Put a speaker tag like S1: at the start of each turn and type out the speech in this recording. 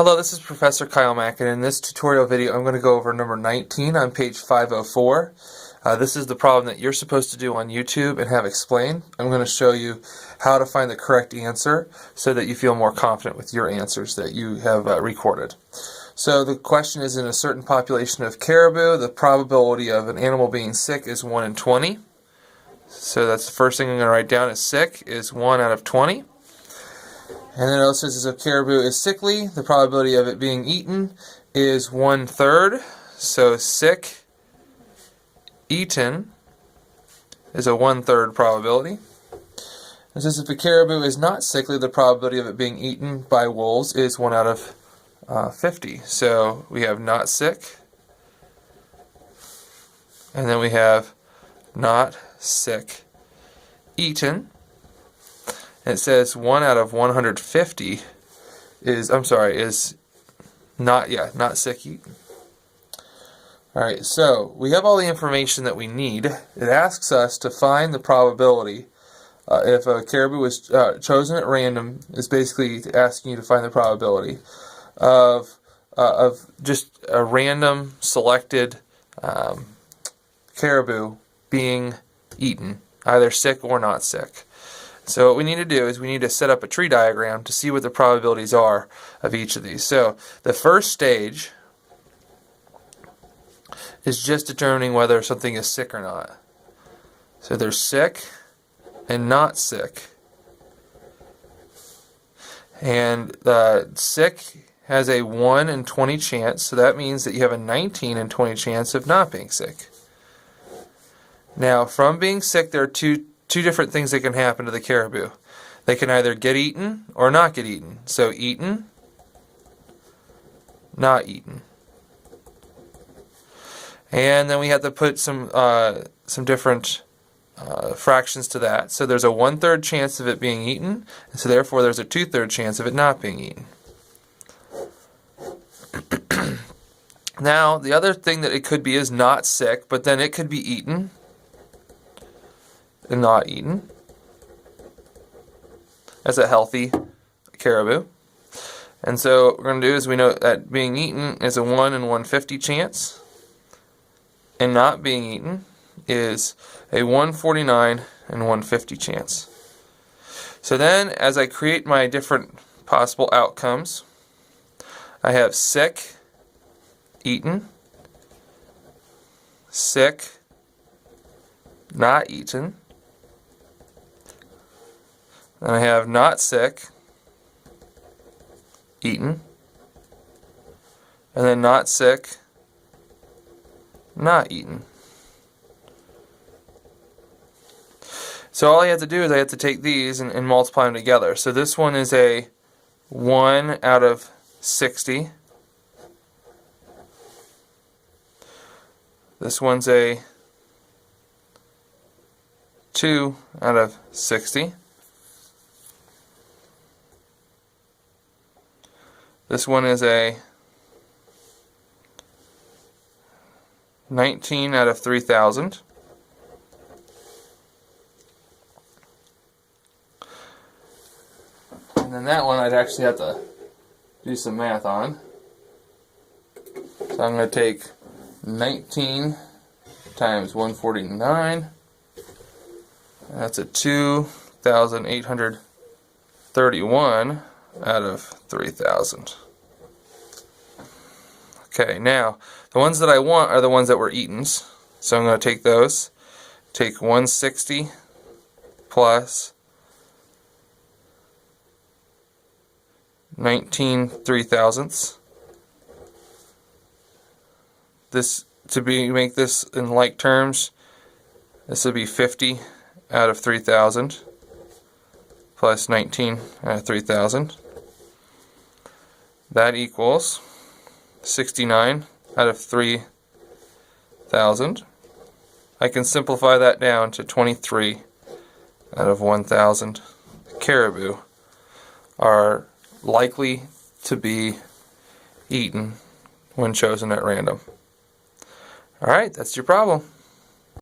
S1: Hello, this is Professor Kyle Mack, and in this tutorial video I'm going to go over number 19 on page 504. This is the problem that you're supposed to do on YouTube and have explained. I'm going to show you how to find the correct answer so that you feel more confident with your answers that you have recorded. So the question is, in a certain population of caribou, the probability of an animal being sick is 1 in 20. So that's the first thing I'm going to write down, is sick is 1 out of 20. And then it also says if caribou is sickly, the probability of it being eaten is 1/3. So sick, eaten is a 1/3 probability. It says if a caribou is not sickly, the probability of it being eaten by wolves is 1 out of 50. So we have not sick, and then we have not sick, eaten. And it says 1 out of 150 is not sick, eaten. Alright, so we have all the information that we need. It asks us to find the probability. If a caribou is chosen at random, is basically asking you to find the probability of just a random selected caribou being eaten, either sick or not sick. So what we need to do is we need to set up a tree diagram to see what the probabilities are of each of these. So the first stage is just determining whether something is sick or not. So there's sick and not sick. And sick has a 1 in 20 chance, so that means that you have a 19 in 20 chance of not being sick. Now, from being sick, there are two different things that can happen to the caribou. They can either get eaten or not get eaten. So eaten, not eaten. And then we have to put some different fractions to that. So there's a 1/3 chance of it being eaten, and so therefore there's a 2/3 chance of it not being eaten. Now, the other thing that it could be is not sick, but then it could be eaten and not eaten as a healthy caribou. And so what we're going to do is we know that being eaten is a 1 in 150 chance, and not being eaten is a 149 in 150 chance. So then, as I create my different possible outcomes, I have sick, eaten, sick, not eaten. Then I have not sick, eaten, and then not sick, not eaten. So all I have to do is I have to take these and multiply them together. So this one is a 1 out of 60. This one's a 2 out of 60. This one is a 19 out of 3,000. And then that one I'd actually have to do some math on. So I'm going to take 19 times 149. That's a 2,831 out of 3,000. Okay, now the ones that I want are the ones that were eaten. So I'm going to take those. Take 160 plus 19 3,000ths. This, make this in like terms, this would be 50 out of 3,000 plus 19 out of 3,000. That equals 69 out of 3,000. I can simplify that down to 23 out of 1,000 caribou are likely to be eaten when chosen at random. Alright, that's your problem.